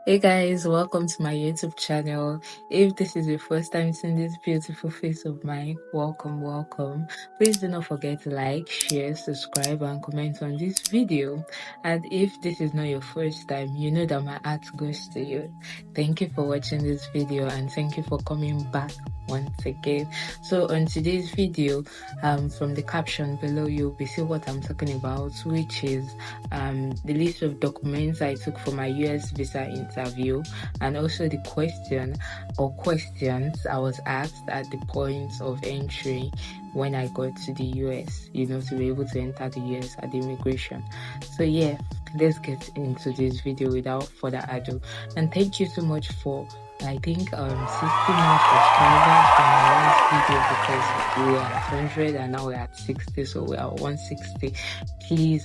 Hey guys, welcome to my YouTube channel. If this is your first time seeing this beautiful face of mine, welcome. Please do not forget to like, share, subscribe and comment on this video. And if this is not your first time, you know that my heart goes to you. Thank you for watching this video and thank you for coming back once again. So on today's video, from the caption below, you'll be seeing what I'm talking about, which is the list of documents I took for my US visa interview, and also the question or questions I was asked at the point of entry when I got to the US, to be able to enter the US at the immigration. So yeah, let's get into this video without further ado. And thank you so much for I think 60 more subscribers from my last video, because we were at 100 and now we're at 60, so we are 160. Please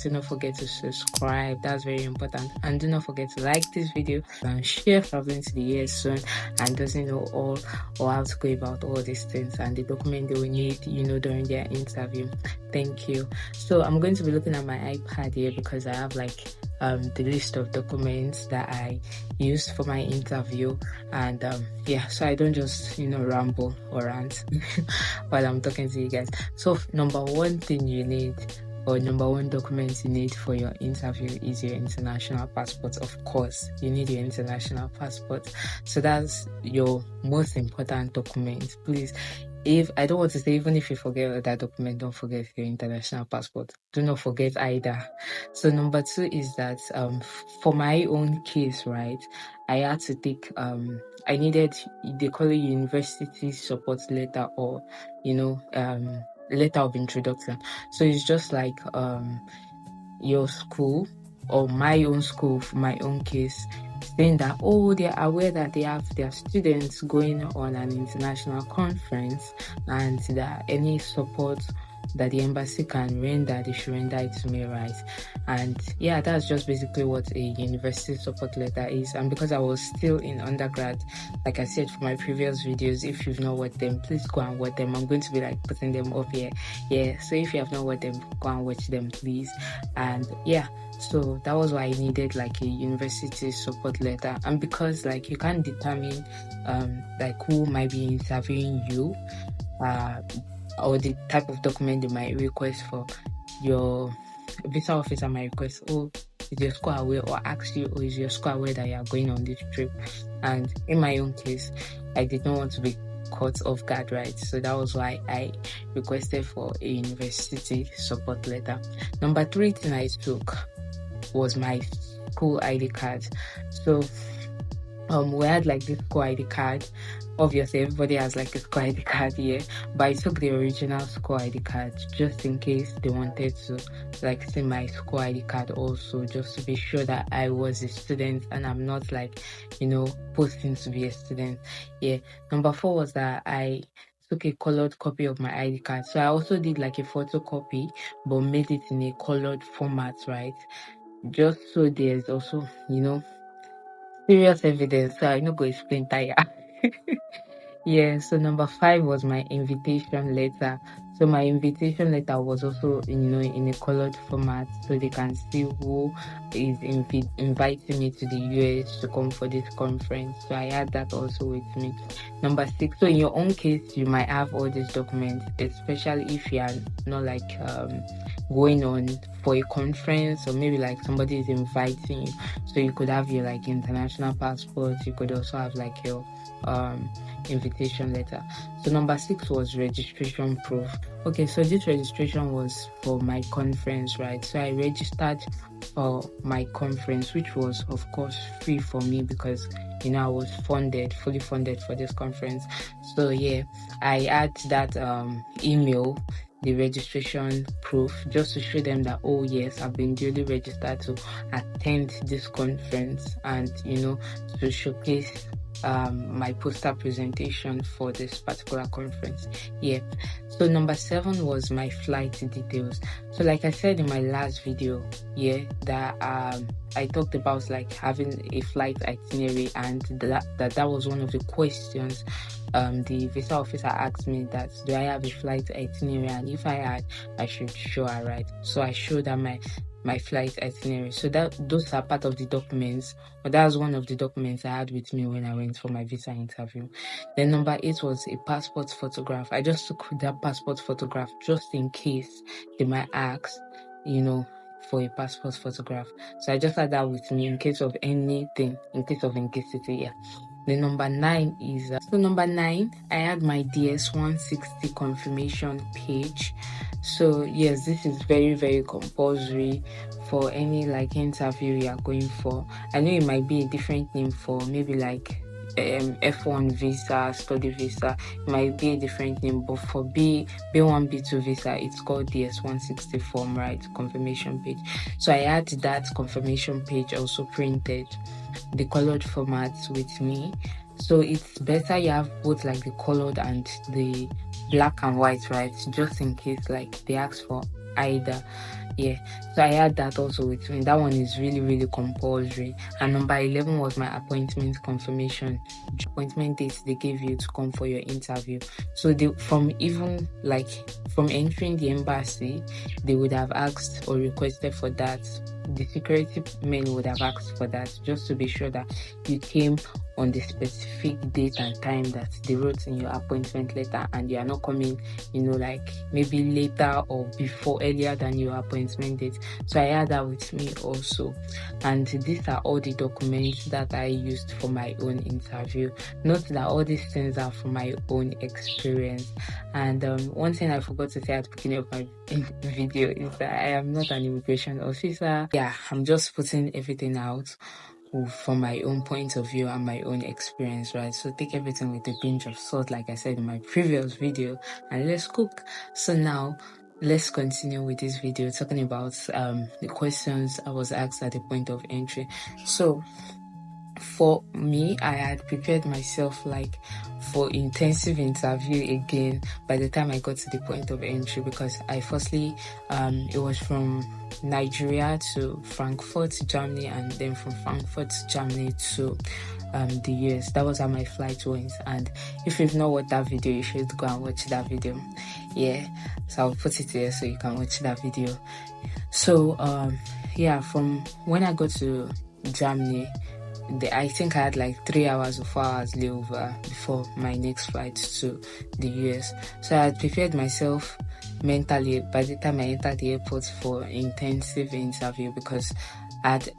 do not forget to subscribe. That's very important. And do not forget to like this video and share traveling to the US soon and doesn't know all or how to go about all these things and the document they will need during their interview. Thank you. So I'm going to be looking at my iPad here because I have the list of documents that I used for my interview, and so I don't just ramble or rant while I'm talking to you guys. So number one thing you need, or number one document you need for your interview, is your international passport. Of course, you need your international passport. So that's your most important document. Please, if I don't want to say, even if you forget that document, don't forget your international passport. Do not forget either. So number two is that for my own case, right, I had to take I needed, they call it university support letter, or letter of introduction. So it's just like your school or my own school, for my own case, saying that they're aware that they have their students going on an international conference, and that any support that the embassy can render, they should render it to me, right? And yeah, that's just basically what a university support letter is. And because I was still in undergrad, like I said for my previous videos, if you've not watched them, please go and watch them. I'm going to be putting them up here. So if you have not watched them, go and watch them, please. And so that was why I needed a university support letter. And because you can't determine who might be interviewing you, or the type of document they might request for, your visa officer might request, is your school aware, or ask you, is your school aware that you are going on this trip? And in my own case, I did not want to be caught off guard, right? So that was why I requested for a university support letter. Number three thing I took was my school ID card. So we had this school ID card. Obviously everybody has a school ID card here, but I took the original school ID card just in case they wanted to see my school ID card also, just to be sure that I was a student and I'm not posting to be a student. Number four was that I took a colored copy of my ID card. So I also did a photocopy, but made it in a colored format, right? Just so there's also serious evidence, so I no go explain tire. So number five was my invitation letter. So my invitation letter was also in a colored format, so they can see who is inviting me to the US to come for this conference. So I had that also with me. Number six, so in your own case, you might have all these documents, especially if you are not going on for a conference, or maybe somebody is inviting you. So you could have your international passport, you could also have your invitation letter. So number six was registration proof. Okay, so this registration was for my conference, right? So I registered for my conference, which was of course free for me because I was fully funded for this conference. So I had that email, the registration proof, just to show them that yes, I've been duly registered to attend this conference, and to showcase my poster presentation for this particular conference. So number seven was my flight details. So like I said in my last video, that I talked about having a flight itinerary, and that was one of the questions the visa officer asked me, that do I have a flight itinerary, and if I had, I should show her, right? So I showed her my flight itinerary. So that those are part of the documents, or that's one of the documents I had with me when I went for my visa interview. Then number 8 was a passport photograph. I just took that passport photograph just in case they might ask, for a passport photograph. So I just had that with me in case of anything, in case of incasity, yeah. The number 9 is number 9, I had my DS-160 confirmation page. So yes, this is very, very compulsory for any interview you are going for. I know it might be a different name for maybe F1 visa, study visa. It might be a different name, but for B1, B2 visa, it's called DS-160 form, right? Confirmation page. So I had that confirmation page also printed, the colored formats with me. So it's better you have both the colored and the black and white, right? Just in case they ask for either. Yeah, so I had that also with me. That one is really, really compulsory. And number 11 was my appointment confirmation. Appointment date they gave you to come for your interview. So from entering the embassy, they would have asked or requested for that. The security men would have asked for that, just to be sure that you came on the specific date and time that they wrote in your appointment letter, and you are not coming, maybe later or earlier than your appointment date. So I had that with me also. And these are all the documents that I used for my own interview. Note that all these things are from my own experience. And one thing I forgot to say at the beginning of my video is that I am not an immigration officer. Yeah, I'm just putting everything out from my own point of view and my own experience, right? So take everything with a pinch of salt, like I said in my previous video, and let's cook. So now let's continue with this video talking about the questions I was asked at the point of entry. So for me, I had prepared myself for intensive interview again by the time I got to the point of entry, because I firstly it was from Nigeria to Frankfurt, Germany, and then from Frankfurt, Germany to the US. That was how my flight went. And if you've not watched that video, you should go and watch that video. Yeah, so I'll put it here so you can watch that video. So from when I got to Germany, I think I had 3 hours or 4 hours layover before my next flight to the US. So I had prepared myself mentally by the time I entered the airport for intensive interview, because I've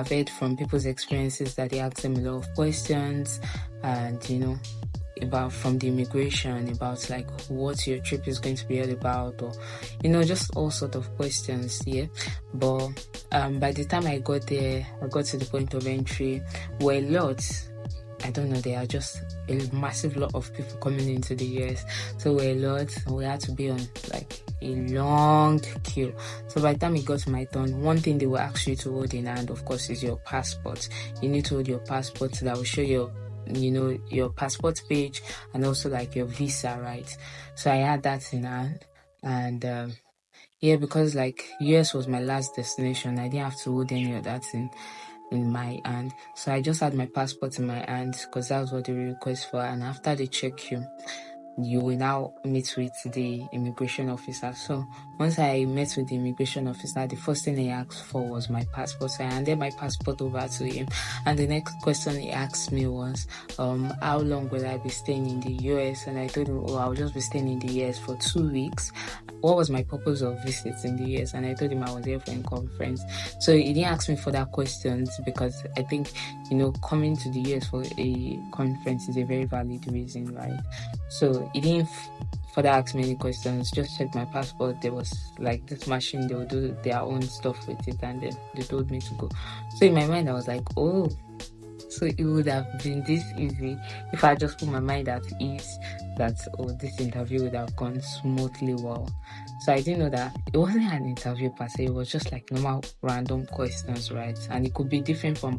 heard from people's experiences that they ask them a lot of questions, and about from the immigration, about what your trip is going to be all about, or just all sort of questions. Yeah, but by the time I got there, I got to the point of entry, were a lot. I don't know, there are just a massive lot of people coming into the US, so we're a lot. We had to be on a long queue. So by the time it got to my turn, one thing they will ask you to hold in hand, of course, is your passport. You need to hold your passport that will show your passport page and also your visa, right? So I had that in hand, and because US was my last destination, I didn't have to hold any of that in my hand. So I just had my passport in my hand because that was what they request for. And after they check you will now meet with the immigration officer. So once I met with the immigration officer, the first thing he asked for was my passport. So I handed my passport over to him, and the next question he asked me was, how long will I be staying in the US? And I told him, I'll just be staying in the US for 2 weeks. What was my purpose of visit in the US? And I told him I was here for a conference. So he didn't ask me further questions, because I think coming to the US for a conference is a very valid reason, right? So he didn't further ask me any questions, just checked my passport. There was this machine, they would do their own stuff with it, and then they told me to go. So in my mind I was like, oh, so it would have been this easy if I just put my mind at ease that this interview would have gone smoothly well. So I didn't know that it wasn't an interview per se, it was just normal random questions, right? And it could be different for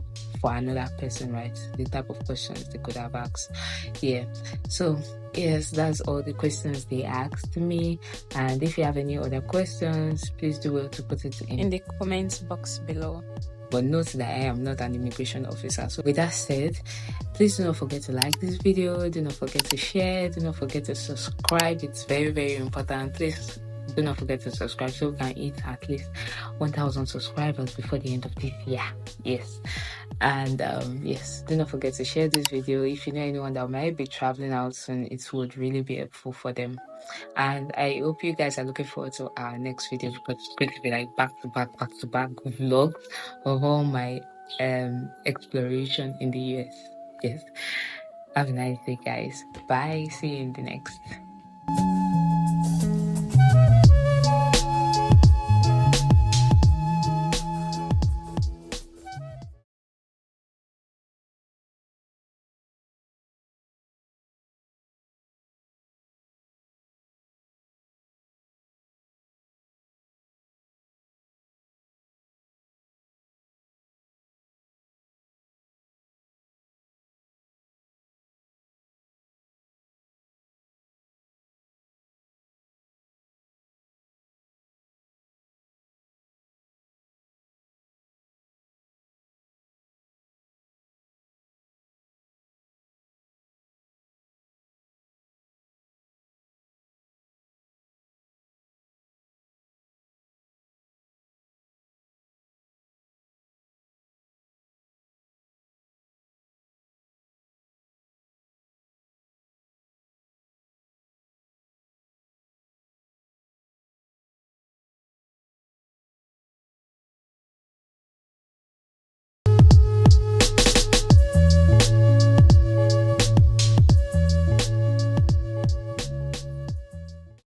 another person, right? The type of questions they could have asked. Yeah. So yes, that's all the questions they asked me. And if you have any other questions, please do well to put it in the comments box below. But note that I am not an immigration officer. So with that said, please do not forget to like this video, do not forget to share, do not forget to subscribe. It's very, very important. Please do not forget to subscribe so we can hit at least 1,000 subscribers before the end of this year. Yes. And yes, do not forget to share this video. If you know anyone that might be traveling out soon, it would really be helpful for them. And I hope you guys are looking forward to our next video, because it's going to be like back to back vlogs of all my exploration in the US. Yes. Have a nice day, guys. Bye. See you in the next.